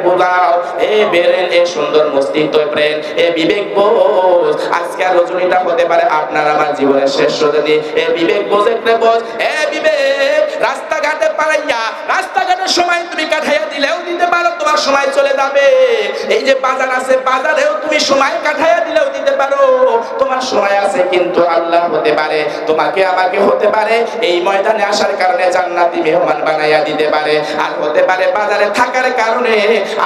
বোঝাও। এ বেরেন, এ সুন্দর মস্তিষ্ক ব্রেন, এ বিবেক বোঝ, আজকের রজনীটা হতে পারে আপনার আমার জীবনের শেষ রজনী। এ বিবেক বোঝ, একটু বোঝ, এ বিবেক। রাস্তাঘাটে পাড়াইয়া রাস্তাঘাটের সময় তুমি কাটাইয়া দিলেও দিতে পারো, তোমার সময় চলে যাবে। এই যে বাজার আছে, বাজারেও তুমি সময় কাটাইয়া দিলেও দিতে পারো, তোমার সময় আছে। কিন্তু আল্লাহ হতে পারে তোমাকে আমাকে হতে পারে এই ময়দানে আসার কারণে জান্নাতি মেহমান বানাইয়া দিতে পারে, আর হতে পারে বাজারে থাকার কারণে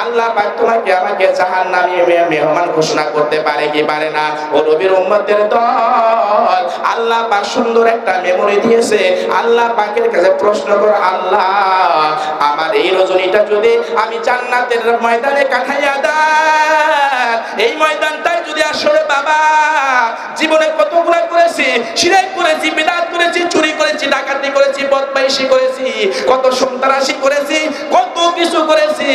আল্লাহ পাক তোমাকে আমাকে জাহান্নামী মেহমান ঘোষণা করতে পারে কি পারে না? ও নবীর উম্মতের দল, আল্লাহ পাক সুন্দর একটা মেমরি দিয়েছে। আল্লাহ পাকের কাছে প্রশ্ন করো, আল্লাহ আমার এই রজনীটা যদি আমি জান্নাতের ময়দানে কাটাইয়া দেই, এই ময়দানটাই যদি আসলে বাবা জীবনে কত গুনাহ করেছি, শিরক করেছি, বিদআত করেছি, চুরি করেছি, ডাকাতি করেছি, বদমাইশি করেছি, কত সন্ত্রাসী করেছি, কত কিছু করেছি,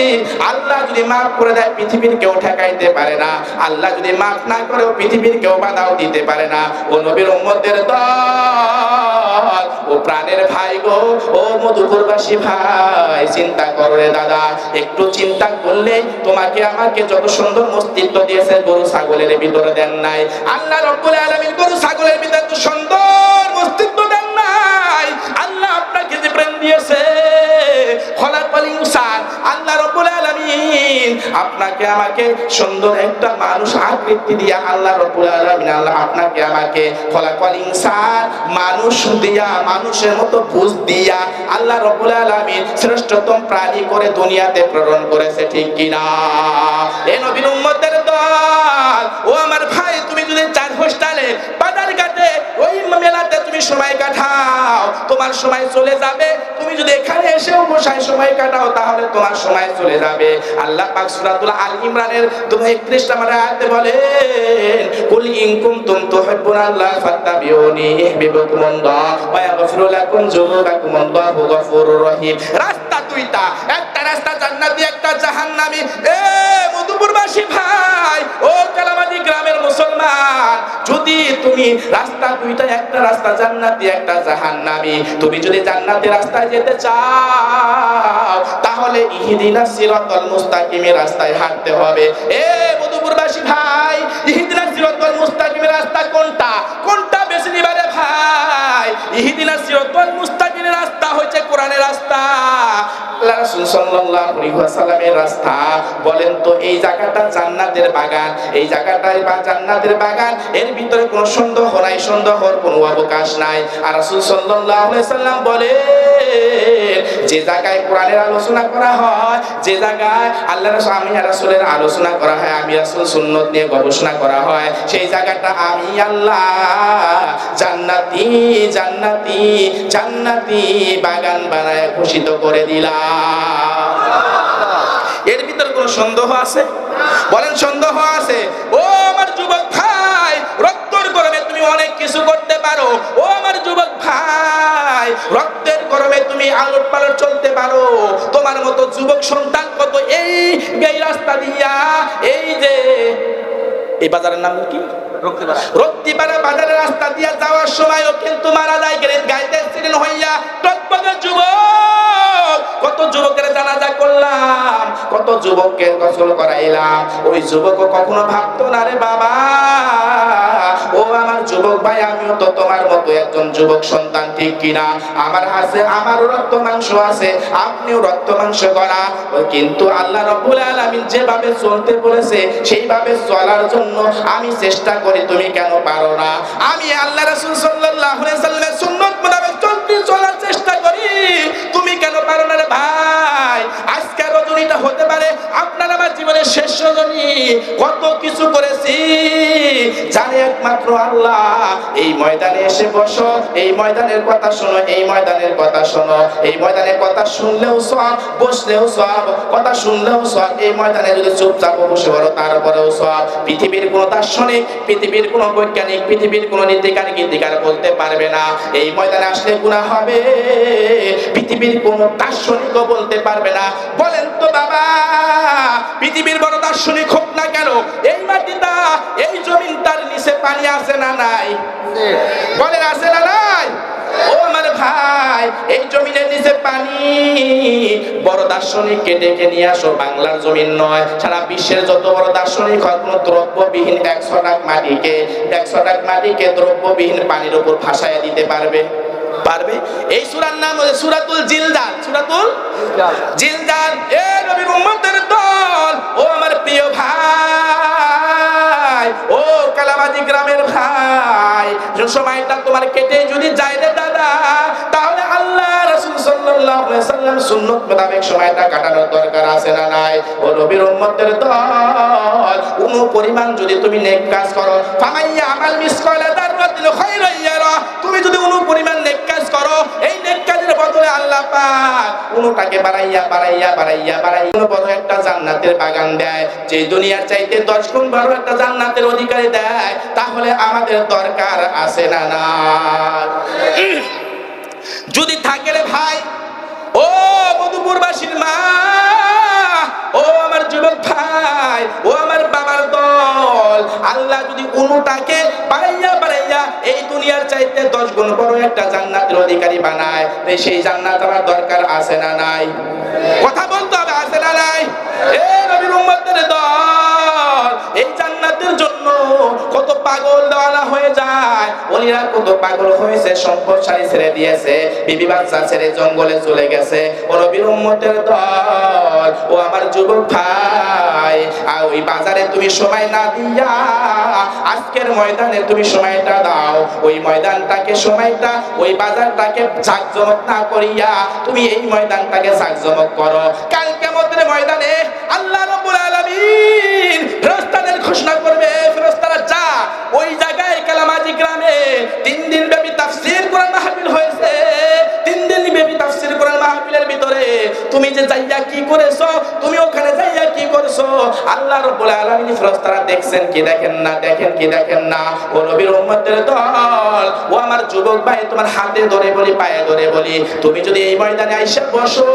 আল্লাহ যদি মাফ করে দেয় পৃথিবীর কেউ ঠেকাইতে পারে না। আল্লাহ যদি মাফ না করেও পৃথিবীর কেউ বাধাও দিতে পারে না। ও নবীর উম্মতের দল, ও প্রাণের ভাই গো, ও মধুপুরবাসী ভাই, চিন্তা করো রে দাদা। একটু চিন্তা করলে তোমাকে আমাকে যত সুন্দর মস্তিষ্ক দিয়েছে গরু ছাগলের ভিতরে দেন নাই। আল্লাহ রাব্বুল আলামিন গরু ছাগলের ভিতরে তো সুন্দর মস্তিষ্ক দেন নাই। আল্লাহ আপনাকে যে প্রেম দিয়েছে, খলাকাল ইনসান, আল্লাহ রাব্বুল আলামিন আপনাকে আমাকে সুন্দর একটা মানুষ আকৃতি দিয়া আল্লাহ রাব্বুল আলামিন আল্লাহ আপনাকে আমাকে খলাকাল ইনসান মানুষ দিয়া, মানুষের মতো বুঝ দিয়া আল্লাহ রাব্বুল আলামিন শ্রেষ্ঠতম প্রাণী করে দুনিয়াতে প্রেরণ করেছে, ঠিক কি না? এ নবীর উম্মতের দল, ও আমার ভাই, তুমি যদি চার হোস্টেলে বাজার ঘাটে ওই মেলাতে তুমি সময় কাটাও, তোমার সময় চলে যাবে। তুমি যদি এখানে এসেও বসায় সময় কাটাও, তাহলে তোমার সময় চলে যাবে। আল্লাহ পাক সূরাতুল আল ইমরানের 31 নম্বর আয়াতে বলেন, কুল ইন কুনতুম তুহিব্বুনাল্লাহ ফাত্তাবিউনি ইউহিব্বুকুমুল্লাহ ওয়া ইয়াগফিরু লাকুম যুনুবাকুম আল্লাহু গফুরুর রহিম। রাস্তা দুইটা, একটা রাস্তা জান্নাতি, একটা জাহান্নামী। এ মধুপুরবাসী ভাই, ও কালামাদি গ্রামের মুসলমান, যদি তুমি রাস্তা দুইটা, একটা রাস্তা জান্নাতি, একটা জাহান্নামী, তুমি যদি জান্নাতের রাস্তায় যেতে চাও তাহলে ইহদিনাস সিরাতাল মুস্তাকিমের রাস্তায় হাঁটতে হবে। এ মধুপুরবাসী ভাই, ইহদিনাস সিরাতাল মুস্তাকিমের রাস্তা কোনটা? কোনটা বেছে নিবারে ভাই? ইহদিনাস সিরাতাল মুস্তাকিমের রাস্তা হচ্ছে কোরআনের রাস্তা, আল্লাহ রাসূল সাল্লাল্লাহু আলাইহি ওয়াসাল্লামের রাস্তা। বলেন তো, এই জায়গাটা জান্নাতের বাগান, এই জায়গাটাই বা জান্নাতের বাগান, এর ভিতরে কোনো সন্দেহ নাই, সন্দেহর কোনো অবকাশ নাই। আর রাসূল সাল্লাল্লাহু আলাইহি ওয়াসাল্লাম বলে, যে জায়গায় কোরআনের আলোচনা করা হয়, যে জায়গায় আল্লাহ রাসূল, আমি রাসূলের আলোচনা করা হয়, আমি রাসূল সুন্নাত নিয়ে গবেষণা করা হয়, সেই জায়গাটা আমি আল্লাহ জান্নাতি জান্নাতি জান্নাতি বাগান বানায় ঘোষিত করে দিলাম। এর ভিতর কোন সন্দেহ আছে? বলেন সন্দেহ আছে? ও আমার যুবক ভাই, রক্তের গরমে তুমি অনেক কিছু করতে পারো। ও আমার যুবক ভাই, রক্তের গরমে তুমি আলট পালট চলতে পারো। তোমার মতো যুবক সন্তান কত এই রাস্তা দিয়া, এই যে এই বাজারের নাম কি, রক্তিপাড়া বাজারের রাস্তা দিয়া যাওয়ার সময়ও কিন্তু মারা যায় গাইতে অ্যাক্সিডেন্ট হইয়া। টকবগের যুবক, কত যুবকের জানাজা করলাম, কত যুবকের গোসল করাইলাম, ওই যুবকও কখনো ভাবতো না রে বাবা, ও আমার যুবক ভাই, আমিও তো তোমার মতো একজন যুবক সন্তান, ঠিক কিনা? আমার আছে, আমারও রক্ত মাংস আছে, আপনিও রক্ত মাংস করা। কিন্তু আল্লাহ রাব্বুল আলামিন যেভাবে চলতে বলেছে সেইভাবে চলার জন্য আমি চেষ্টা করি, তুমি কেন পারো না? আমি আল্লাহ রাসূল সাল্লাল্লাহু আলাইহি ওয়াসাল্লামের সুন্নাত মোতাবেক চলার চেষ্টা করি, তুমি কেন পারো না রে ভাই? আজকের রজনীটা হতে পারে আপনার আমার জীবনের শেষ রজনী। কত কিছু করেছি জানে একমাত্র আল্লাহ। এই ময়দানে এসে বসো, এই ময়দানের কথা শোনো, এই ময়দানের কথা শোনো, এই ময়দানের কথা শুনলেও সওয়াব, বসলেও সওয়াব, কথা শুনলেও সওয়াব। এই ময়দানে যদি চুপচাপ বসে পড়ো তারপরেও সওয়াব। পৃথিবীর কোনো দার্শনিক, পৃথিবীর কোনো বৈজ্ঞানিক, পৃথিবীর কোনো নীতিকার গীতিকার বলতে পারবে না এই ময়দানে আসলে গুনাহ হবে। পৃথিবীর কোনো দার্শনিকও বলতে পারবে না। বলেন তো বাবা, পৃথিবীর বড় দার্শনিক হোক না কেন, এই মাটিটা, এই জমিনটার নিচে পানি আছে না নাই? বলেন আছে না নাই? ও আমার ভাই, এই জমিনের নিচে পানি, বড় দার্শনিককে ডেকে নিয়ে আসো, বাংলার জমিন নয় সারা বিশ্বের যত বড় দার্শনিক হয় কোনো দ্রব্যবিহীন 100 টাক মাটিকে দ্রব্যবিহীন পানির উপর ভাসায় দিতে পারবে? এই সূরার নাম হচ্ছে সূরাতুল জিলজাল। সূরাতুল জিলজাল। এ নবীর উম্মতের দল, ও আমার প্রিয় ভাই, ও কালামাজি গ্রামের ভাই, যে সময়টা তোমার কেটে যদি যায় রে দাদা, তাহলে আল্লাহ রাসূল সাল্লাল্লাহু আলাইহি সাল্লাম সুন্নাত মোতাবেক সময়টা কাটানোর দরকার আছে না নাই? ও নবীর উম্মতের দল, কোন পরিমাণ যদি তুমি নেক কাজ করো, ফামাইয়া আমাল মিসকালা দাররাতিন খায়রান ইয়ারা, তুমি যদি কোন পরিমাণ নেক কাজ করো, এই নেক কাজের বদলে আল্লাহ পাক কোনটাকে বাড়াইয়া বড় একটা জান্নাতের বাগান দেয়, যে দুনিয়ার চাইতে 10 গুণ বড় একটা জান্নাতের অধিকারী দেয়, তাহলে আমাদের দরকার আছে না না? যদি থাকে রে ভাই, ও মধুপুরবাসীর মা, ও আমার যুবক ভাই, ও আমার বাবার দল, আল্লাহ যদি কোনটাকে বাড়াইয়া এই দুনিয়ার চাইতে 10 গুণ বড় একটা জান্নাতের অধিকারী বানায়, সেই জান্নাত আমার দরকার আছে না নাই? কথা বলতে হবে, আছে না নাই? এ নবীর উম্মতের দল, এই জান্নাতের জন্য কত পাগল দেওয়ানা হয়ে যায়, ওলিরা কত পাগল হয়েছে, সম্পদশালী ছেড়ে দিয়েছে, বিবি বাচ্চা ছেড়ে জঙ্গলে চলে গেছে। ও নবীর উম্মতের দল, ও আমার যুবক ভাই, আর ওই বাজারে তুমি সময় না দিয়া আজকের ময়দানে তুমি সময়টা দাও, ওই ময়দানটাকে সময়টা ওই বাজারটাকে জাকজমক না করিয়া তুমি এই ময়দানটাকে জাকজমক করো। কাল কিয়ামতের ময়দানে আল্লাহ রাব্বুল আলামিন ফেরেশতাদের ঘোষণা করবে, ফেরেশতারা যা ওই জায়গায় কালামাজি গ্রামে 3 দিন ব্যাপী তাফসীর কোরআন মাহফিল হয়েছে, 3 দিন ব্যাপী তাফসীর কোরআন মাহফিলের ভিতরে তুমি যে যাইয়া কি করেছো, তুমি ওখানে যাইয়া কি করেছো, আল্লাহ রাব্বুল আলামিন ফেরেশতারা দেখছেন কি দেখেন না? দেখেন না? ও নবীর উম্মতের দল, ও আমার যুবক ভাই, তোমার হাতে ধরে বলি, পায়ে ধরে বলি, তুমি যদি এই ময়দানে আইসা বসো,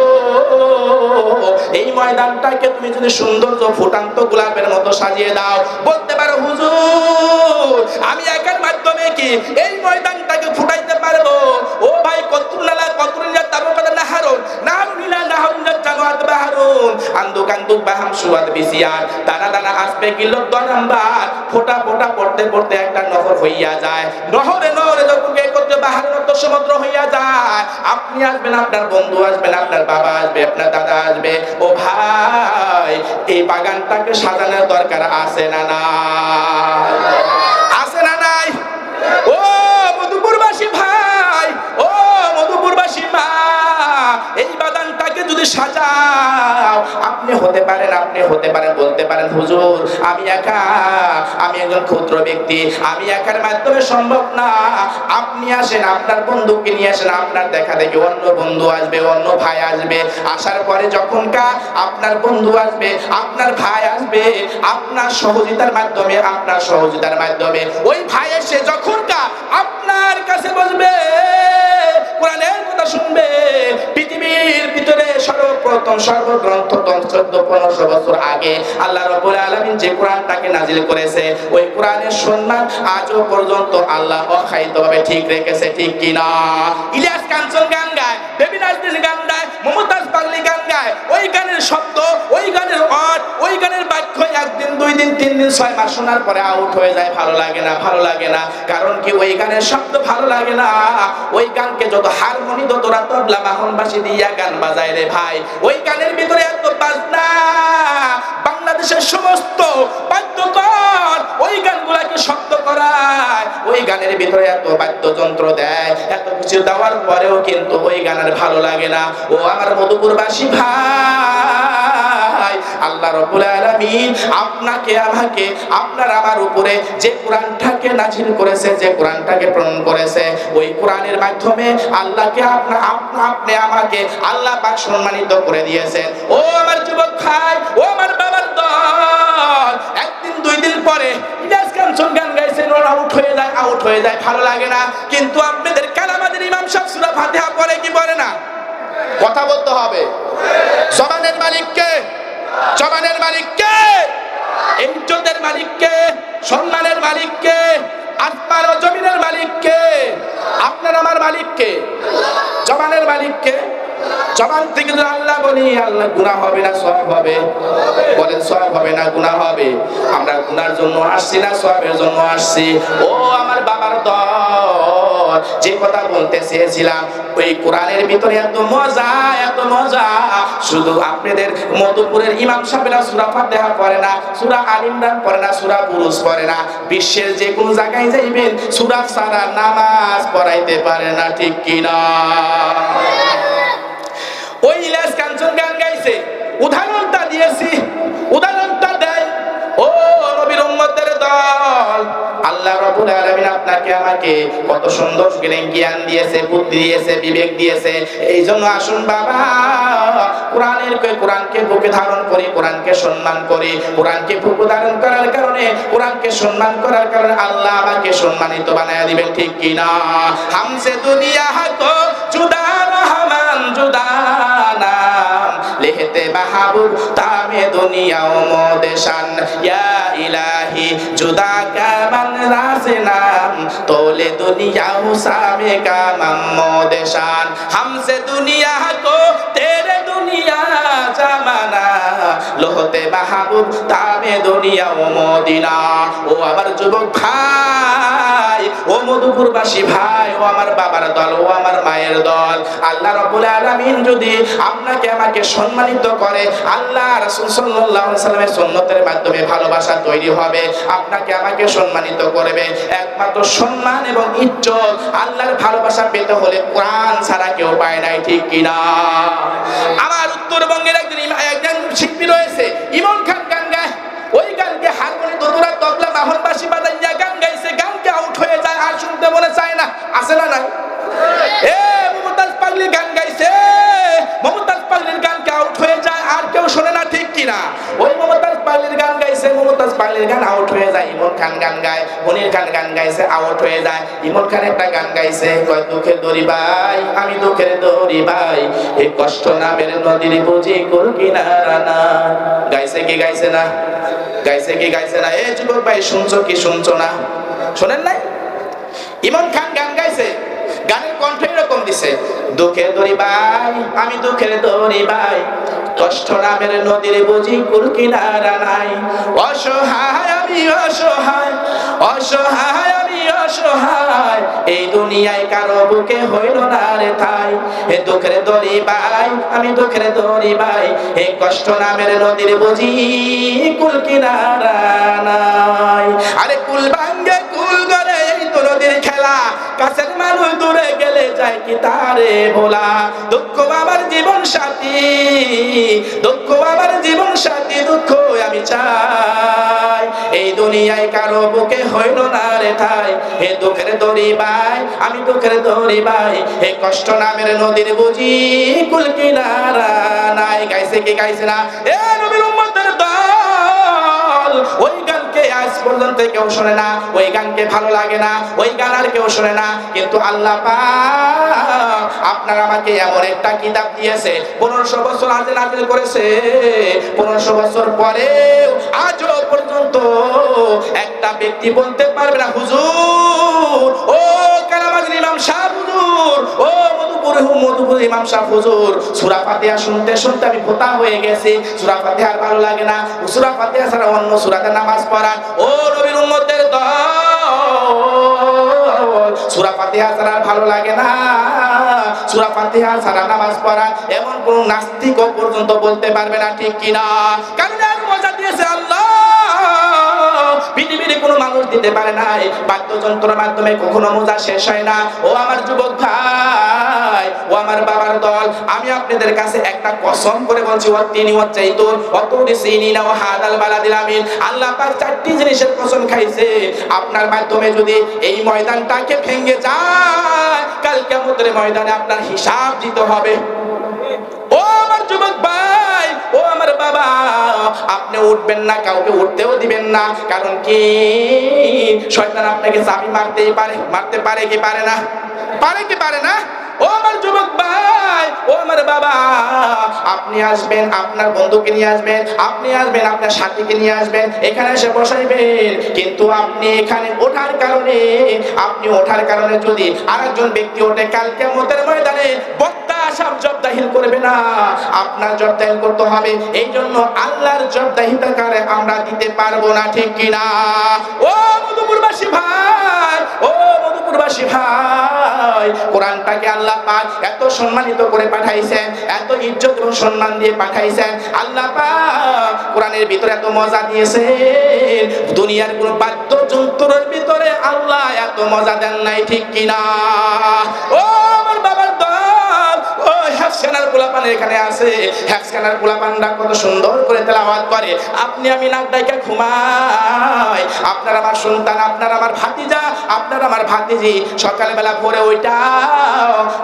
এই ময়দানটাকে তুমি যদি সৌন্দর্য ফুটান্ত গোলাপের মতো সাজিয়ে দাও, বলতে পারো হুজুর আমি একার মাধ্যমে কি এই ময়দানটাকে ফুটাইতে পারবো? ও ভাই, কতরুনালা কতরুনিয়া তাবুকাদা নাহারুন নাহারুনিলা নাহারুনা জামাত বাহারুন আন্দুকান্দুক বাহাম সুয়াদ বিসিয়ার, দানা দানা আসবে কিলো 2 নাম্বার, ফোঁটা পড়তে একটা নহর হইয়া যায়, নহরে যখন করতে বাহারের মতো সমুদ্র হইয়া যায়, আপনি আসবেন, আপনার বন্ধু আসবেন, আপনার বাবা আসবে, আপনার দাদা আসবে। ও ভাই, এই বাগানটাকে সাজানোর দরকার আছে না নাই? আছে না নাই? ও মধুপুরবাসী ভাই, ও মধুপুরবাসী মা, এই বাগানটাকে যদি সাজাও, আপনি হতে পারেন বলতে পারেন হুজুর আমি একজন ক্ষুদ্র ব্যক্তি, আমি একার মাধ্যমে সম্ভব না, আপনি আসেন, আপনার বন্ধুকে নিয়ে আসেন, আপনার দেখা দেখি অন্য বন্ধু আসবে, অন্য ভাই আসবে, আসার পরে যখন আপনার বন্ধু আসবে, আপনার ভাই আসবে, আপনার সহযোগিতার মাধ্যমে ওই ভাই এসে যখন আপনার কাছে বসবে, কোরআনের কথা শুনবে, পৃথিবীর ভিতরে সর্বপ্রথম সর্বগ্রন্থ 14-15 বছর আগে আল্লাহ রাব্বুল আলামিন যে কোরআনটাকে নাজিল করেছে, ওই কোরআনের সম্মান আজও পর্যন্ত আল্লাহ অখাইতভাবে ঠিক রেখেছে, ঠিক কি না? ইলিয়াস কাঞ্চন গান গায়, বেবি নাজনীন গান গায়, মমতাজ পাগলি গান গায়, ওই গানের শব্দ, ওই গানের অর্থ, ওই গানের বাক্য 1 দিন 2 দিন 3 দিন 6 মাস শোনার পরে আউট হয়ে যায়, ভালো লাগে না। কারণ কি? ওই গানের শব্দ ভালো লাগে না, ওই গানকে যত হারমোনি দোতরা তবলা বাহনবাসী দিয়া গান বাজায় রে ভাই, ওই গানের ভিতরে এত বাজনা, বাংলাদেশের সমস্ত বাদ্যকর ওই গানগুলাকে শব্দ করায়, ওই গানের ভিতরে এত বাদ্যযন্ত্র দেয়, এত কিছু দেওয়ার পরেও কিন্তু ওই গানের ভালো লাগে না। ও আমার মধুপুরবাসী ভাই, আল্লাহ রাব্বুল আলামিন আপনাকে আমাকে, আপনার আমার উপরে যে কোরআনটাকে নাজিল করেছে, যে কোরআনটাকে প্রেরণ করেছে, ওই কোরআনের মাধ্যমে আল্লাহকে আপনি আমাকে আল্লাহ পাক সম্মানিত করে দিয়েছেন। ও আমার যুবক ভাই, ও আমার বাবার দল, 1 দিন 2 দিন পরে ইলিয়াস কাঞ্চন গান গাইছেন, আউট হয়ে যায়, ভালো লাগে না। কিন্তু আপনাদের কালামাদের ইমাম সাহেব সূরা ফাতিহা পড়ে কি পড়ে না? কথা বলতে হবে। জবানের মালিক কে? জবানের মালিক কে? ইজ্জতের মালিক কে? সম্মানের মালিক কে? আসমান ও জমিনের মালিক কে? আপনার আমার মালিক কে? জবানের মালিক কে? জবান থেকে যদি আল্লাহ বলি, আল্লাহ গুনাহ হবে না সওয়াব হবে? বলেন সওয়াব হবে না গুনাহ হবে? আমরা গুনার জন্য আসছি না সওয়াবের জন্য আসছি? ও আমার বাবার দল, যে কথা বলতে চেয়েছিলাম, ওই কোরআনের ভিতরে এত মজা, এত মজা। শুধু আপনাদের মধুপুরের ইমাম সাহেবরা সূরা ফাতিহা পড়ে না, সূরা আল ইমরান পড়ে না, সূরা বুরুজ পড়ে না, বিশ্বের যে কোন জায়গায় যাইবেন সূরা ছাড়া নামাজ পড়াইতে পারে না, ঠিক কিনা? ওই ইলিয়াস কাঞ্চন গান গাইছে, উদাহরণটা দিয়েছি, উদাহরণটা দেয় ও নবীর উম্মতের দল। আল্লাহ রাব্বুল আলামিন আপনাকে আমাকে কত সুন্দর জ্ঞান দিয়েছে, বুদ্ধি দিয়েছে, বিবেক দিয়েছে। এই জন্য আসুন বাবা, কোরআনকে বুকে ধারণ করি, কোরআনকে সম্মান করি। কোরআনকে বুকে ধারণ করার কারণে, কোরআনকে সম্মান করার কারণে আল্লাহ আমাকে সম্মানিত বানায় দিবেন, ঠিক কিনা? হামসে দুনিয়া কো জুদা রহমান জুদা নাম লেহতে মাহবুব তামে দুনিয়া ও মোদেশান ইয়া ইলাহি জুদা কামান রাসে নাম তোলে দুনিয়া হুসামে কামাম মোদেশান হামসে দুনিয়া কো তেরে দুনিয়া জামানা লোহতে মাহবুব তামে দুনিয়া ও মদিনা। ও আমার যুবক ভাই, ও মধুপুরবাসী ভাই, ও আমার বাবার দল, ও আমার মায়ের দল, আল্লাহ রাব্বুল আলামিন যদি আপনাকে আমাকে সম্মানিত করে, আল্লাহ রাসূল সাল্লাল্লাহু আলাইহি সাল্লামের সুন্নতের মাধ্যমে ভালোবাসা তৈরি হবে, আপনাকে আমাকে সম্মানিত করবে। একমাত্র সম্মান এবং ইজ্জত, আল্লাহর ভালোবাসা পেতে হলে কোরআন ছাড়া কেউ পায় নাই, ঠিক কিনা? আমার উত্তরবঙ্গের একজন শিল্পী রয়েছে, ইমন খান গান গায়। ওই গানকে হারমোনি, দোতরা, তবলা, মাহনবাসী বাজাইয়া গান গাইছে, গানকে আউট হয়ে যায়, আর শুনতে মনে চায় না। আছে না নাই? মমতাজ পাগলি গান গাইছে, মমতাজ পাগলির গানকে আউট হয়ে যায়, আর কেউ শোনে না, ঠিক কিনা? ওই মমতাজ পাগলির গান গাইছে, মমতাজ পাগলির গান আউট হয়ে যায়। ইমন খান গান গায়, মনির খান গান গাইছে, আউট হয়ে যায়। ইমন খান একটা গান গাইছে, কয় দুঃখের দড়ি ভাই, আমি দুঃখের দড়ি ভাই, এই কষ্ট নামের নদীর বুঝি কুল কিনারা না। গাইছে কি গাইছে না? গাইছে কি গাইছে না? এই যুবক ভাই, শুনছো কি শুনছো না? শোনেন নাই? ইমন খান গান গাইছে, গানের কণ্ঠ এরকম দিছে, দুঃখের দড়ি ভাই, আমি দুঃখের দড়ি ভাই, কষ্ট নামের নদীর বুঝি কুল কিনারা নাই। অসহায় আমি অসহায়, অসহায় আমি অসহায়, এই দুনিয়ায় কারো বুকে হইল না রে ঠাই। হে দুঃখের দড়ি ভাই, আমি দুঃখের দড়ি ভাই, এই কষ্ট নামের নদীর বুঝি কুল কিনারা নাই। আরে কুল ভাঙ্গে কুল গড়ে, এই তো নদীর খেলা, কাছের মানুষ দূরে গেলে যায় কি তারে ভোলা। দুঃখ আমার জীবন সাথী, দুঃখ আমার জীবন সাথী, দুঃখ আমি চাই, এই দুনিয়ায় কারো বুকে হইল না রে ঠাই। হে দুঃখের দড়ি ভাই, আমি দুঃখের দড়ি ভাই, হে কষ্ট নামের নদীর বুঝি কুল কিনারা নাই। গাইছে কি গাইছে না? এ নবীর উম্মতের দল, ওই গানকে আজ পর্যন্ত কেউ শোনে না, ওই গানকে ভালো লাগে না, ওই গান আর কেউ শোনে না। কিন্তু আল্লাহ পাক আপনার আমাকে এমন একটা কিতাব দিয়েছে, 1500 বছর আগে নাযিল করেছে, 1500 বছর পরেও আজও পর্যন্ত একটা ব্যক্তি বলতে পারবে না, হুজুর, ও কালামাগির ইমাম সাহেব হুজুর, ও মধুপুর ইমাম সাহেব হুজুর, সূরা ফাতিহা শুনতে শুনতে আমি ভোতা হয়ে গেছি, সূরা ফাতিহা আর ভালো লাগে না, সূরা ফাতিহা ছাড়া অন্য সূরাতে নামাজ পড়ান। ও নবীর উম্মতের দল, সূরা ফাতিহা ছাড়া ভালো লাগে না, সূরা ফাতিহা ছাড়া নামাজ পড়ান, এমন কোন নাস্তিক পর্যন্ত বলতে পারবে না, ঠিক কিনা? কারণ আর মজা দিয়েছে আল্লাহ, পৃথিবীর কোনো মানুষ দিতে পারে না। বাদ্যযন্ত্রের মাধ্যমে কখনো মজা শেষ হয় না। ও আমার যুবক ভাই, ও আমার বাবার দল, আমি আপনাদের কাছে একটা কসম করে বলছি, ওয়াতিনি ওয়াজাইতুন ওয়াতুরি সিনিনা ওয়া হাদাল বালাদিল আমিন। আল্লাহ পাক 4টি জিনিসের কসম খাইছে, আপনার মাধ্যমে যদি এই ময়দানটাকে ভেঙে যায়, কাল কিয়ামতের ময়দানে আপনার হিসাব দিতে হবে। ও আমার যুবক ভাই, ও আমার বাবা, আপনি উঠবেন না, কাউকে উঠতেও দিবেন না। কারণ কি? শয়তান আপনাকে চাবি মারতেই পারে, মারতে পারে কি পারে না? পারে কি পারে না? ও আমার যুবক ভাই, ও আমার বাবা, আপনি আসবেন, আপনার বন্ধুকে নিয়ে আসবেন, আপনি আসবেন, আপনার সাথীকে নিয়ে আসবেন, এখানে এসে বসাইবেন। কিন্তু আপনি এখানে ওঠার কারণে, আপনি ওঠার কারণে যদি আরেকজন ব্যক্তি ওঠে, কাল কিয়ামতের ময়দানে বক্তা সাহেব জবদাহিল করবে না, আপনার জবদাহিল করতে হবে। এই জন্য আল্লাহর জবদাহিলতার কারণে আমরা দিতে পারবো না, ঠিক কিনা? ও মধুপুরবাসী ভাই, ও মধুপুরবাসী ভাই, কোরআনটাকে আল্লাহ পাক এত সম্মানিত করে পাঠাইছেন, এত ইজ্জত এবং সম্মান দিয়ে পাঠাইছেন। আল্লাহ পাক কোরআনের ভিতরে এত মজা দিয়েছেন, দুনিয়ার কোন বাদ্যযন্ত্রের ভিতরে আল্লাহ এত মজা দেন নাই, ঠিক কিনা? ও আমার বাবার দল, ও হেফসখানার পোলাপান এখানে আছে, হেফসখানার পোলাপানরা কত সুন্দর করে তেলাওয়াত করে, আপনি আমি নাক ডাইকা ঘুমাই। আপনার আমার সন্তান, আপনার আমার ভাতিজা, আপনার আমার ভাতিজি সকালবেলা ভোরে ওইটা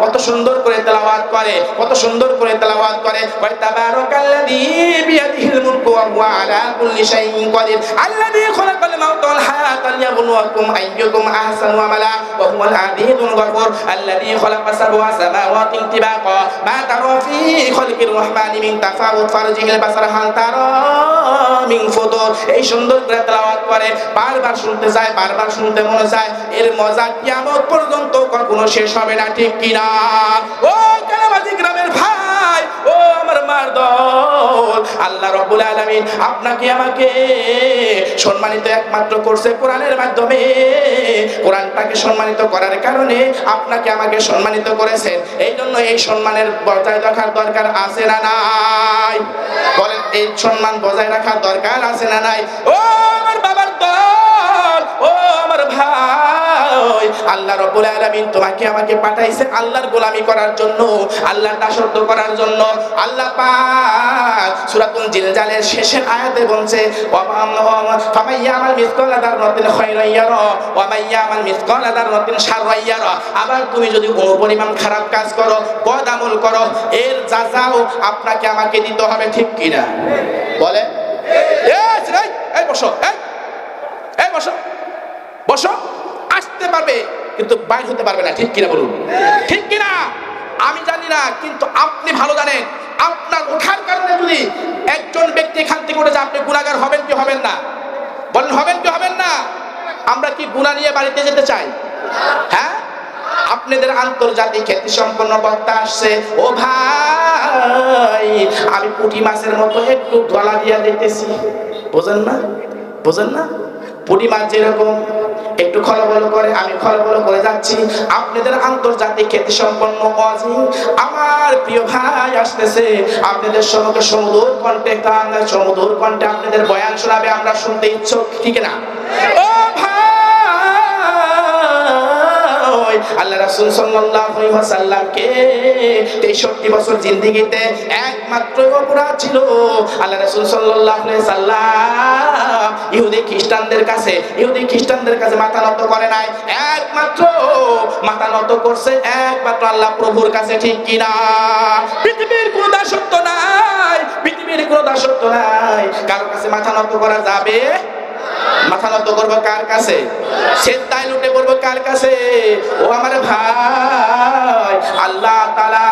কত সুন্দর করে তেলাওয়াত করে, কত সুন্দর করে তেলাওয়াত করে। ওয়া তাবারাকাল্লাযী বিয়াদিহিল মুলকু ওয়া হুয়া আলা কুল্লি শাইইন কাদির আল্লাযী খালাকাল মাউতা ওয়াল হায়াতা লিয়াবলুয়াকুম আইয়ুকুম আহসানু আমালা ওয়া হুয়াল আযীযুল গফুর আল্লাযী খালাকা সাবআ সামাওয়াতি তিবাকা মা তারা ফী খালকির রহমানি মিন তাফাউত ফারজিল বাসার হাল তারা মিন ফুতুর। এই সুন্দর করে তেলাওয়াত করে, বারবার শুনতে চায়, বারবার শুনতে মনে চায়। এর মজা কিয়ামত পর্যন্ত কখনো শেষ হবে না, ঠিক কিনা? ও কালামাজি গ্রামের ভাই, ও আমার মার দল, আল্লাহ রাব্বুল আলামিন আপনাকে আমাকে সম্মানিত একমাত্র করছে কোরআনের মাধ্যমে। কোরআনটাকে সম্মানিত করার কারণে আপনাকে আমাকে সম্মানিত করেছেন। এই জন্য এই সম্মানের বজায় রাখার দরকার আছে না নাই? বলেন, এই সম্মান বজায় রাখার দরকার আছে না নাই? ও আমার বাবার দল, ও আমার ভাই, আল্লাহ রাব্বুল আলামিন তোমাকে আমাকে পাঠাইছে আল্লাহর গোলামি করার জন্য, আল্লাহর দাসত্ব করার জন্য। আল্লাহ পাক সূরাতুল জিলজালের শেষের আয়াতে বলছে, ফামাইয়ামাল মিসকালা দাররাতিন খায়রান ইয়ারা ওয়া মাইয়ামাল মিসকালা দাররাতিন শাররান ইয়ারা। আবার তুমি যদি কোনো পরিমাণ খারাপ কাজ করো, বদ আমল করো, এর যাজাও আপনাকে আমাকে দিতে হবে, ঠিক কিনা? বলে এই বসো, এই বসো, বসো, আসতে পারবে কিন্তু বাইর হতে পারবে না, ঠিক কিনা? বলুন ঠিক কিনা? আমি জানি না, কিন্তু আপনি ভালো জানেন। আপনার ওঠার কারণে যদি একজন ব্যক্তি এখান থেকে উঠে যায়, আপনি গুনাহগার হবেন কি হবেন না? বলেন, হবেন কি হবেন না? আমরা কি গুনাহ নিয়ে বাড়িতে যেতে চাই? হ্যাঁ, আপনাদের আন্তর্জাতিক খ্যাতি সম্পন্ন বক্তা আসছে। ও ভাই, আমি পুঁটি মাছের মতো একটু গলা দিয়া দিতেছি, বোঝেন না? বোঝেন না? পুঁটি মাছ যেরকম একটু খলবল করে, আমি খলবল করে যাচ্ছি। আপনাদের আন্তর্জাতিক খ্যাতি সম্পন্ন ওয়াজি আমার প্রিয় ভাই আসতেছে, আপনাদের সম্মুখে সমুদূর কণ্ঠে, সমুদূর কণ্ঠে আপনাদের বয়ান শোনাবে, আমরা শুনতে ইচ্ছুক, ঠিক না? ও ভাই, আল্লাহ রাসূল সাল্লাল্লাহু আলাইহি ওয়াসাল্লামকে 63 বছর জিন্দেগিতে একমাত্র অপরাধ ছিল, আল্লাহ রাসূল সাল্লাল্লাহু আলাইহি ওয়াসাল্লাম ইহুদি খ্রিস্টানদের কাছে মাথা নত করে নাই, একমাত্র মাথা নত করছে একমাত্র আল্লাহ প্রভুর কাছে, ঠিক কিনা? পৃথিবীর কোনো দাসত্ব নাই, পৃথিবীর কোনো দাসত্ব নাই, কারো কাছে মাথা নত করা যাবে? মাথা নত করবো কার কাছে? সেজদায় লুটে পড়বো কার কাছে? ও আমার ভাই, আল্লাহ তাআলা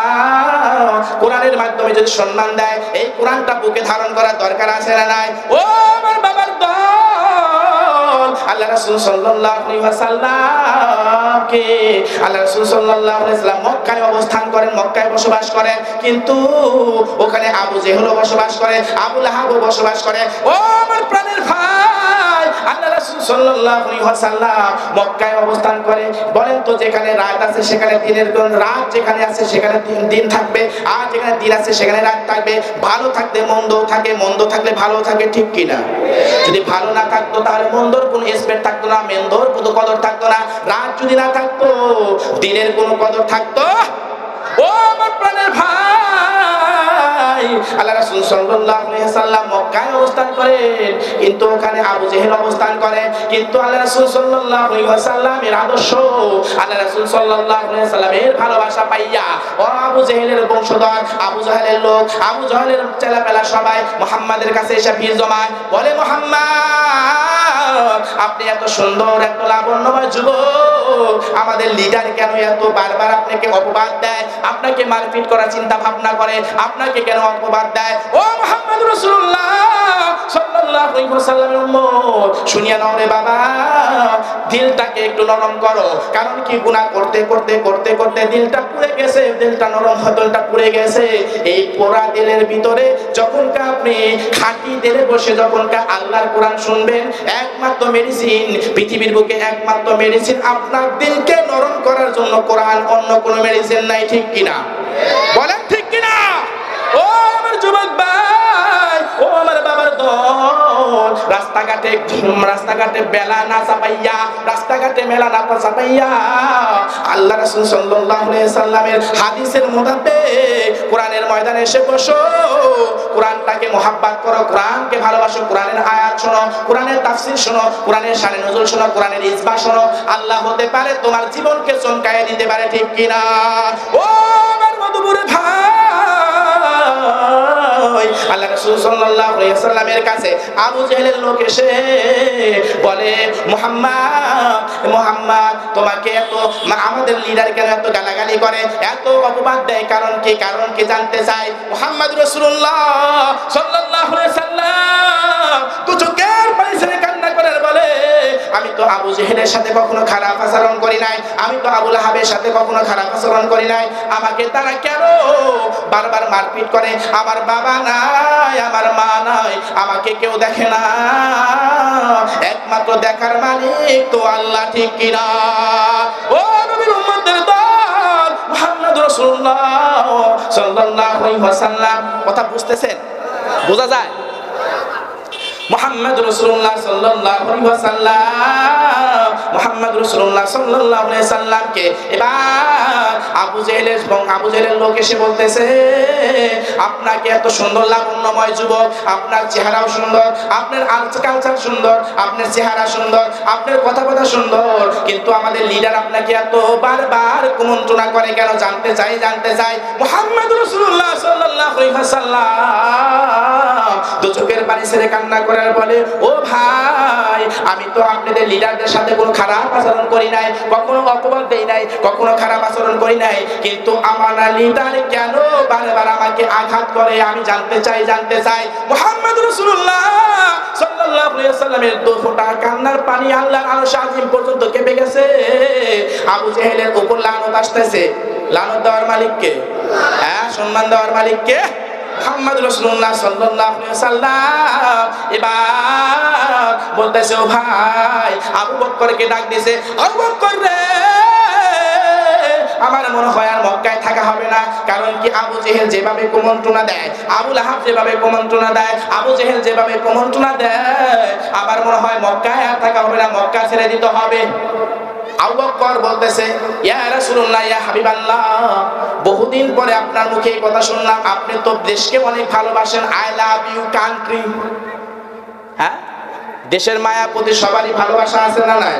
কোরআনের মাধ্যমে যদি সম্মান দেয়, এই কোরআনটা বুকে ধারণ করার দরকার আছে না নাই? ও আমার বাবার দল, আল্লাহ রাসূল সাল্লাল্লাহু আলাইহি ওয়াসাল্লামকে, আল্লাহ রাসূল সাল্লাল্লাহু আলাইহি ওয়াসাল্লাম মক্কায় অবস্থান করেন, মক্কায় বসবাস করেন, কিন্তু ওখানে আবু জেহেলও বসবাস করে, আবু লাহাবও বসবাস করে। ও আমার প্রাণের ভাই, আল্লাহ রাসূল সাল্লাল্লাহু আলাইহি ওয়াসাল্লাম মক্কায় অবস্থান করে। বলেন তো, যেখানে রাত আছে সেখানে দিনের কোন রাত, যেখানে আছে সেখানে দিন থাকবে, আর যেখানে দিন আছে সেখানে রাত থাকবে। ভালো থাকলে মন্দ থাকে, মন্দ থাকলে ভালো থাকে, ঠিক কিনা? যদি ভালো না থাকতো তাহলে মন্দর কোনো এসপেক্ট থাকতো না, মন্দর কোনো কদর থাকতো না। রাত যদি না থাকতো দিনের কোনো কদর থাকতো? ও আমার প্রাণের ভাই, আল্লাহ রাসূল সাল্লাল্লাহু আলাইহি ওয়াসাল্লাম মক্কায় অবস্থান করেন, কিন্তু ওখানে আবু জেহেল অবস্থান করে। কিন্তু আল্লাহ রাসূল সাল্লাল্লাহু আলাইহি ওয়াসাল্লামের আদর্শ, আল্লাহ রাসূল সাল্লাল্লাহু আলাইহি ওয়াসাল্লামের ভালোবাসা পাইয়া ও আবু জেহেলের বংশধর, আবু জাহেলের লোক, আবু জাহেলের ছেলেপেলা সবাই মুহাম্মাদের কাছে এসে ভিড় জমায়, বলে মুহাম্মদ আপনি এত সুন্দর, এত লাবণ্যময় যুবক, আমাদের লিডার কেন এত বারবার আপনাকে অপবাদ দেয়, আপনাকে মারপিট করার চিন্তা ভাবনা করে, আপনাকে কেন অপবাদ দেয়? ও মুহাম্মদ রাসূলুল্লাহ সাল্লাল্লাহু আলাইহি ওয়াসাল্লামের উম্মত, শুনিয়া নাও রে বাবা, দিলটাকে একটু নরম করো। কারণ কি, গুনাহ করতে করতে করতে করতে দিলটা পুড়ে গেছে, দিলটা নরম হতলটা পুড়ে গেছে। এই পোড়া দিলের ভিতরে যখন আপনি খাঁটি দিলে বসে যখন আল্লাহর কোরআন শুনবেন, একমাত্র মেডিসিন পৃথিবীর বুকে, একমাত্র মেডিসিন আপনার দিলকে নরম করার জন্য কোরআন, অন্য কোনো মেডিসিন নাই। ঠিক কিনা বলেন? ঠিক কিনা? ও আমার যুবক ভাই, ও আমার বাবার দল, রাস্তাঘাটে বেলা না চাপাইয়া, রাস্তাঘাটে মেলা না চাপাইয়া, আল্লাহ রাসূল সাল্লাল্লাহু আলাইহি সাল্লামের হাদিসের মোতাবেক কোরআনের ময়দানে এসে বসো, কোরআনটাকে মোহাব্বত করো, কোরআনকে ভালোবাসো, কোরআনের আয়াত শোনো, কোরআনের তাফসীর শোনো, কোরআনের শানে নজুল শোনো, কোরআনের ইসবা শোনো। আল্লাহ হতে পারে তোমার জীবনকে চমকায়ে দিতে পারে। ঠিক কিনা? ও আমার মধুপুরে ভাই, আল্লাহ রাসূল সাল্লাল্লাহু আলাইহি ওয়াসাল্লামের কাছে আবু জেহেলের লোক এসে বলে, মুহাম্মদ তোমাকে এত, আমাদের লিডার কেন এত গালাগালি করে, এত অপবাদ দেয়, কারণ কি? কারণ কি জানতে চাই। মুহাম্মদ রাসূলুল্লাহ সাল্লাল্লাহু আলাইহি ওয়াসাল্লাম দু চোখের পানি ছেড়ে কান্না করে বলে, আমি তো আবু জেহেলের সাথে কখনো খারাপ আচরণ করি নাই, আমি তো আবু লাহাবের সাথে কখনো খারাপ আচরণ করি নাই, আমাকে তারা কেন বারবার মারপিট করে? আমার বাবা নাই, আমার মা নাই, আমাকে কেউ দেখে না, একমাত্র দেখার মালিক তো আল্লাহ। ঠিক কিনা? ও নবীর উম্মতের দল, মুহাম্মদ রাসূলুল্লাহ সাল্লাল্লাহু আলাইহি ওয়াসাল্লাম, কথা বুঝতেছেন? বোঝা যায়? মুহাম্মদ রাসূলুল্লাহ সাল্লাল্লাহু আলাইহি ওয়াসাল্লাম, মুহাম্মদ রাসূলুল্লাহ সাল্লাল্লাহু আলাইহি সাল্লামকে এবার আবু জেহেলের লোক এসে বলতেছে, আপনাকে এত সুন্দর লাবণ্যময় যুবক, আপনার চেহারাও সুন্দর, আপনার কালচার সুন্দর, আপনার চেহারা সুন্দর, আপনার কথাবার্তা সুন্দর, কিন্তু আমাদের লিডার আপনাকে এত বারবার কুমন্ত্রণা করে কেন? জানতে চাই। মুহাম্মদ রাসূলুল্লাহ সাল্লাল্লাহু আলাইহি ওয়াসাল্লাম দু চোখের পানি ছেড়ে কান্না করে বলে, ও ভাই, আমি তো আপনাদের লিডারদের সাথে কোনো খারাপ আচরণ করি নাই, কখনো অপবাদ দেই নাই, কখনো খারাপ আচরণ করি নাই, কিন্তু আমার লিডার কেন বারবার আমাকে আঘাত করে? আমি জানতে চাই। মুহাম্মদ রাসূলুল্লাহ সাল্লাল্লাহু আলাইহি ওয়াসাল্লামের দু ফোঁটা কান্নার পানি আল্লাহর আরশ আজিম পর্যন্ত কেঁপে গেছে। আবু জেহেলের উপর লানত আসতেছে। লানত দেওয়ার মালিক কে? হ্যাঁ, সম্মান দেওয়ার মালিক কে? মুহাম্মদ রাসূলুল্লাহ সাল্লাল্লাহু আলাইহি ওয়াসাল্লাম এবার বলতেছে, ও ভাই, আবু বকরকে ডাক দিয়েছে, আবু বকর রে, আমার মনে হয় আর মক্কায় থাকা হবে না। কারণ কি, আবু জেহেল যেভাবে কুমন্ত্রণা দেয়, আবু লাহাব যেভাবে কুমন্ত্রণা দেয়, আবু জেহেল যেভাবে কুমন্ত্রণা দেয়, আমার মনে হয় মক্কায় আর থাকা হবে না, মক্কা ছেড়ে দিতে হবে। আবু বকর বলতেছে, ইয়া রাসূলুল্লাহ, ইয়া হাবিবাল্লাহ, বহুদিন পরে আপনার মুখে এই কথা শুনলাম, আপনি তো দেশকে অনেক ভালোবাসেন, আই লাভ ইউ কান্ট্রি। হ্যাঁ, দেশের মায়া প্রতি সবারই ভালোবাসা আছে না নাই?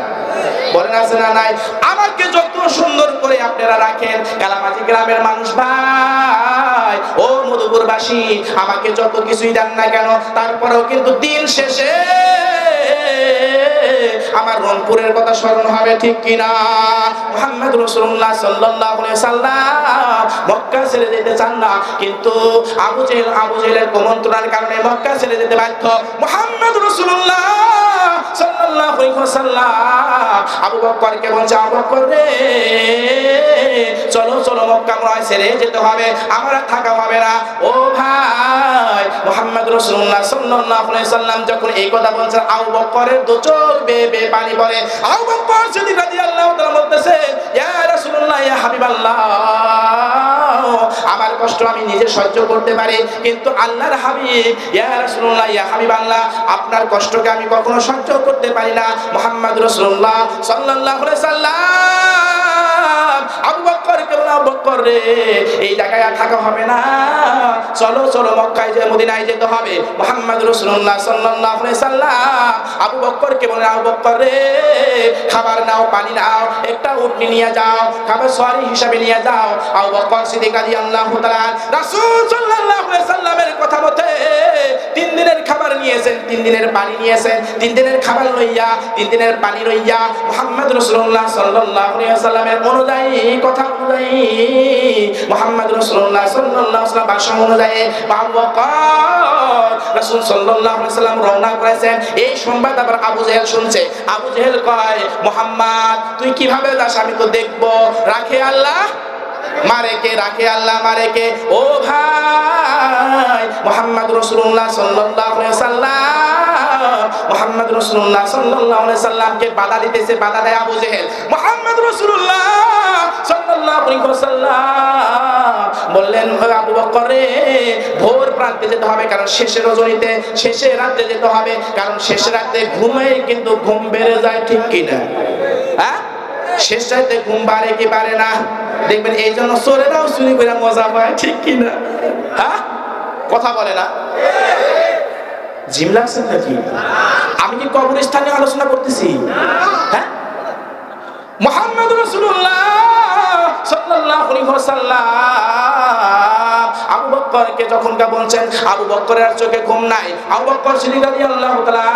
বলেন আছে না নাই? আমাকে যত সুন্দর করে আপনারা রাখেন, কালামাজি গ্রামের মানুষ ভাই, ও মধুপুরবাসী, আমাকে যত কিছুই দেন না কেন, তারপরেও কিন্তু দিন শেষে আমার রংপুরের কথা স্মরণ হবে। ঠিক কিনা? মুহাম্মদ রাসূলুল্লাহ সাল্লাল্লাহু আলাইহি ওয়াসাল্লাম মক্কা ছেড়ে যেতে চান না, কিন্তু আবু জেহেলের কুমন্ত্রণার কারণে মক্কা ছেড়ে যেতে বাধ্য। মুহাম্মদ রাসূলুল্লাহ সাল্লাল্লাহু আলাইহি ওয়াসাল্লাম আবু বকরকে বলছে, আবু বকর রে, চলো মক্কা ময় ছেড়ে যেতে হবে, আমার থাকা হবে না। ও ভাই, মুহাম্মদ রাসূলুল্লাহ সাল্লাল্লাহু আলাইহি ওয়াসাল্লাম যখন এই কথা বলছেন, আবু বকরের দু চোখ বেয়ে পানি পড়ে। আবু বকর সিদ্দিক রাদিয়াল্লাহু তাআলা বলতেছে, ইয়া রাসূলুল্লাহ, ইয়া হাবিবাল্লাহ, আমার কষ্ট আমি নিজে সহ্য করতে পারি, কিন্তু আল্লাহর হাবিব, ইয়া রাসূলুল্লাহ, ইয়া হাবিবাল্লাহ, আপনার কষ্টকে আমি কখনো সহ্য করতে পারি না। মুহাম্মদ রাসূলুল্লাহ সাল্লাল্লাহু আলাইহি ওয়াসাল্লাম আবু বকরকে বলে, আবু বকর রে, এই জায়গায় আর থাকা হবে না, চলো মক্কায় যে মদিনায় যেতে হবে। মুহাম্মদ রাসূলুল্লাহ সাল্লাল্লাহু আলাইহি ওয়াসাল্লাম আবু বকরকে বলে, আবু বকর রে, খাবার নাও, পানি নাও, একটা উটনি নিয়ে যাও, খাবার সওয়ারি হিসাবে নিয়ে যাও। আবু বকর সিদ্দিক রাদিয়াল্লাহু তাআলা রাসূল সাল্লাল্লাহু আলাইহি সাল্লামের কথা মতে 3 দিনের খাবার নিয়েছেন, 3 দিনের পানি নিয়েছেন। 3 দিনের খাবার লইয়া, 3 দিনের পানি লইয়া মুহাম্মদ রাসূলুল্লাহ সাল্লাল্লাহু আলাইহি ওয়াসাল্লামের অনুযায়ী, কথা অনুযায়ী, মুহাম্মদ রাসূলুল্লাহ সাল্লাল্লাহু আলাইহি ওয়াসাল্লাম ভাষা অনুযায়ী আবু বকর রাসূল সাল্লাল্লাহু আলাইহি ওয়াসাল্লাম রওনা করেছেন। এই সংবাদ আবার আবু জেহেল শুনছে। আবু জেহেল কয়, মুহাম্মদ তুই কিভাবে যাস আমি তো দেখব, রাখে আল্লাহ মারে কে, রাখে আল্লাহ মারে কে। ও ভাই, মুহাম্মদ রাসূলুল্লাহ সাল্লাল্লাহু আলাইহি ওয়াসাল্লাম, মুহাম্মদ রাসূলুল্লাহ সাল্লাল্লাহু আলাইহি ওয়াসাল্লামকে বাধা দিতেছে, বাধা দেয় আবু জেহেল। মুহাম্মদ রাসূলুল্লাহ সাল্লাল্লাহু আলাইহি ওয়াসাল্লাম বললেন, আবু বকর রে, ভোর প্রান্তে যেতে হবে, কারণ শেষের রজনীতে, শেষে রাতে যেতে হবে, কারণ শেষ রাতে ঘুমে কিন্তু ঘুম বেড়ে যায়, ঠিক কিনা? হ্যাঁ, শেষ রাতে ঘুম বাড়ে কি বাড়ে না? দেখবেন এই জন্য চোরেরাও চুরি করে মজা পায়, ঠিক কিনা? হ্যাঁ, কথা বলে না? জিম লাগছে নাকি? আমি কি কবরস্থানে আলোচনা করতেছি? হ্যাঁ, মুহাম্মদ রাসূলুল্লাহ সাল্লাল্লাহু আলাইহি ওয়াসাল্লাম আবু বকরকে যখন বলছেন, আবু বকরের আর চোখে ঘুম নাই। আবু বকর সিদ্দিক রাদিয়াল্লাহু তাআলা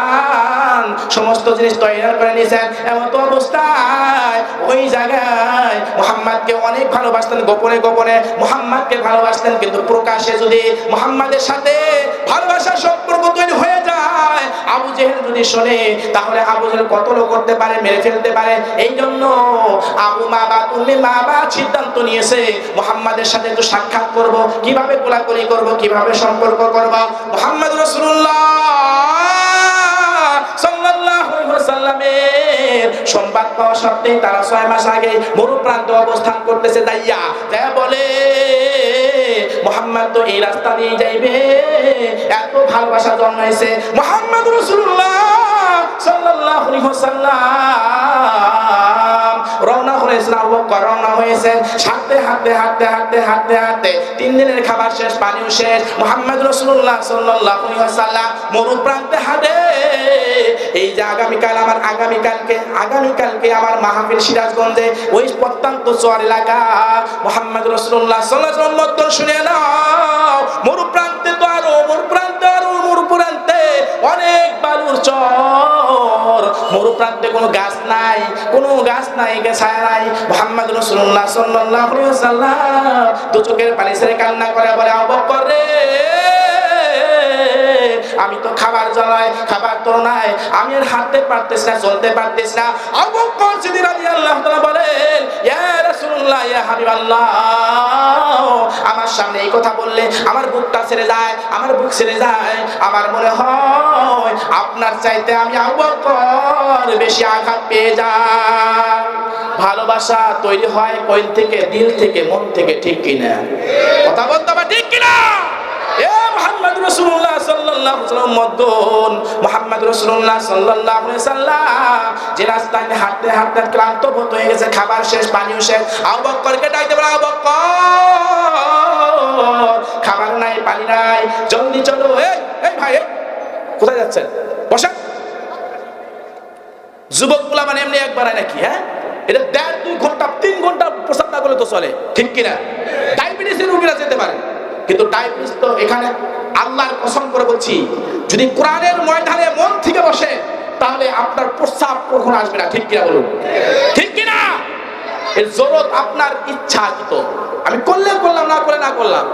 সমস্ত জিনিস তৈরি করে নিয়েছেন। এমন তো অবস্থায় ওই জায়গায় মুহাম্মদকে অনেক ভালোবাসতেন, গোপনে গোপনে মুহাম্মদকে ভালোবাসতেন, কিন্তু প্রকাশ্যে যদি মুহাম্মদের সাথে ভালোবাসার সম্পর্ক তৈরি হয়ে যায়, আবু জেহেল যদি শোনে, তাহলে আবু জেহেল কতল করতে পারে, মেরে ফেলতে পারে। এই জন্য আবু মাবা তুমি মাবা সিদ্ধান্ত নিয়েছে, মুহাম্মাদের সাথে একটু সাক্ষাৎ করব, কিভাবে কোলাকুলি করব, কিভাবে সম্পর্ক করব। মুহাম্মদ রাসূলুল্লাহ সাল্লাল্লাহু আলাইহি ওয়াসাল্লামের সংবাদ পাওয়া সত্ত্বেও তারা 6 মাস আগে মরুপ্রান্তে অবস্থান করতেছে। যাইয়া বলে, মুহাম্মদ তো এই রাস্তা দিয়ে যাইবে, এত ভালোবাসা জন্মাইছে। মুহাম্মদ রাসূলুল্লাহ সাল্লাল্লাহু আলাইহি ওয়াসাল্লাম রওনা হয়েছেন, আবু বকর রওনা হয়েছেন। হাঁটতে হাঁটতে হাঁটতে হাঁটতে হাঁটতে হাঁটতে 3 দিনের খাবার শেষ, পানিও শেষ। মুহাম্মদ রাসূলুল্লাহ সাল্লাল্লাহু আলাইহি ওয়াসাল্লাম মরুপ্রান্তে হাঁটে। এই যে আগামীকালকে আমার মাহফিল সিরাজগঞ্জে, ওই প্রত্যন্ত চর এলাকা। মুহাম্মদ রাসূলুল্লাহ সাল্লাল্লাহু আলাইহি ওয়াসাল্লাম মত শুনে নাও, মরুপ্রান্তে তো আরো, মরুপ্রান্তে অনেক বালুর চর, মরুপ্রান্তে কোনো গাছ নাই, ছায়া নাই। মুহাম্মদ রাসূলুল্লাহ সাল্লাল্লাহু আলাইহি ওয়াসাল্লাম দু চোখের পানি ছেড়ে কান্না করে বলে, আবু বকর রে, আমি তো খাবার জ্বালাই, খাবার তো নাই, আমি আর হাঁটতে পারতেছি না, চলতে পারতেছি না। আবু বকর সিদ্দিক রাদিয়াল্লাহু তাআলা বলেন, ইয়া রাসূলুল্লাহ, ইয়া হাবিবাল্লাহ, আমার সামনে এই কথা বললে আমার বুকটা ছেড়ে যায়, আমার বুক ছেড়ে যায়। আমার মনে হয় আপনার চাইতে আমি আবু বকর বেশি আঘাত পেয়ে যাই। ভালোবাসা তৈরি হয় কোন থেকে? দিল থেকে, মন থেকে, ঠিক কিনা? কথা বলতে হবে, ঠিক কিনা? মুহাম্মদ রাসূলুল্লাহ সাল্লাল্লাহু আলাইহি ওয়াসাল্লাম মদন, মুহাম্মদ রাসূলুল্লাহ সাল্লাল্লাহু আলাইহি ওয়াসাল্লাম যে রাস্তায় হাঁটতে হাঁটতে ক্লান্ত বোধ হয়ে গেছে, খাবার শেষ, পানিও শেষ। আবু বকরকে ডাকতে বলে, আবু বকর, খাবার নাই, পানি নাই, জলদি চলো। এই ভাই, কোথায় যাচ্ছেন? বসা। যুবকগুলা মানে এমনি একবার নাকি? হ্যাঁ, এটা 1.5-2 ঘন্টা 3 ঘন্টা প্রস্তাব না করলে তো চলে, ঠিক কিনা? ডায়াবেটিসের রোগীরা যেতে পারে, কিন্তু ডায়াবেটিস তো এখানে আল্লাহর কসম করে বলছি, যদি কোরআনের ময়দানে মন থেকে বসে, তাহলে আপনার প্রস্তাব কখনো আসবে না, ঠিক কিনা বলুন? ঠিক কিনা? এর জরুরত আপনার ইচ্ছা তো, আমি করলে করলাম, না করলে না করলাম।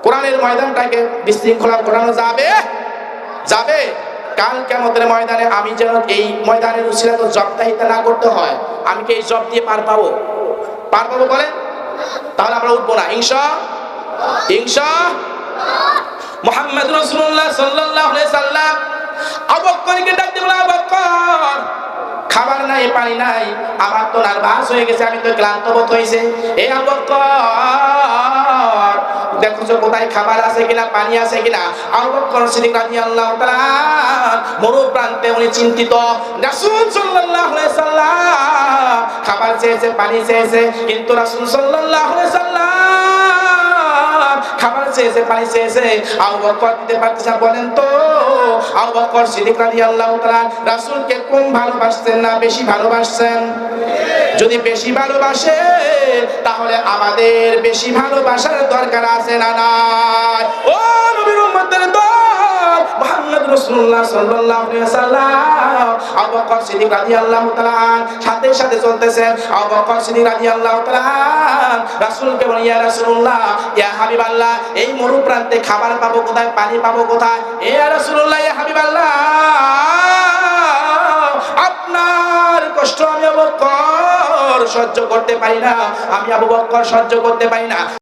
কোরআনের ময়দানটাকে বিশৃঙ্খলা করানো যাবে। কাল কিয়ামতের ময়দানে আমি যেন এই ময়দানের উসিলা তো জবদাহিতা না করতে হয়, আমি কি এই জব দিয়ে পার পাবো বলেন? তাহলে আমরা উঠবো না, ইনশাআল্লাহ। মুহাম্মদ রাসূলুল্লাহ সাল্লাল্লাহু আলাইহি সাল্লাম আবু বকরকে ডাকতে বলে, আবু বকর, খাবার নাই, পানি নাই, আমার তো নার্ভাস হয়ে গেছে, আমি তো ক্লান্ত বোধ হয়েছে। এই আবু বকর, দেখো তো কোথায় খাবার আছে কিনা, পানি আছে কিনা। আবু বকর সিদ্দিক রাদিয়াল্লাহু তাআলা মরুপ্রান্তে উনি চিন্তিত। রাসূল সাল্লাল্লাহু আলাইহি সাল্লাম খাবার চেয়েছে, পানি চেয়েছে, কিন্তু রাসূল সাল্লাল্লাহু আলাইহি সাল্লাম খাবার চেয়েছে, পানি চেয়েছে, আবু বকর দিতে পারতেছে না। বলেন তো, আবু বকর সিদ্দিক রাদিয়াল্লাহু তাআলা রাসূলকে কম ভালোবাসতেন না বেশি ভালোবাসতেন? যদি বেশি ভালোবাসে তাহলে আমাদের বেশি ভালোবাসার দরকার আছে না নাই? ও নবীর উম্মতের দল মুহাম্মদ রাসূলুল্লাহ সাল্লাল্লাহু আলাইহি ওয়াসাল্লাম আবু বকর সিদ্দিক রাদিয়াল্লাহু তাআলা সাথে সাথে চলতেছেন। আবু বকর সিদ্দিক রাদিয়াল্লাহু তাআলা রাসূলকে বলেন, ইয়া রাসূলুল্লাহ, ইয়া হাবিবাল্লাহ, এই মরু প্রান্তে খাবার পাবো কোথায়, পানি পাবো কোথায়? ইয়া রাসূলুল্লাহ, ইয়া হাবিবাল্লাহ, আপনার কষ্ট আমি আবু বকর সহ্য করতে পারি না, আমি আবু বকর সহ্য করতে পারি না।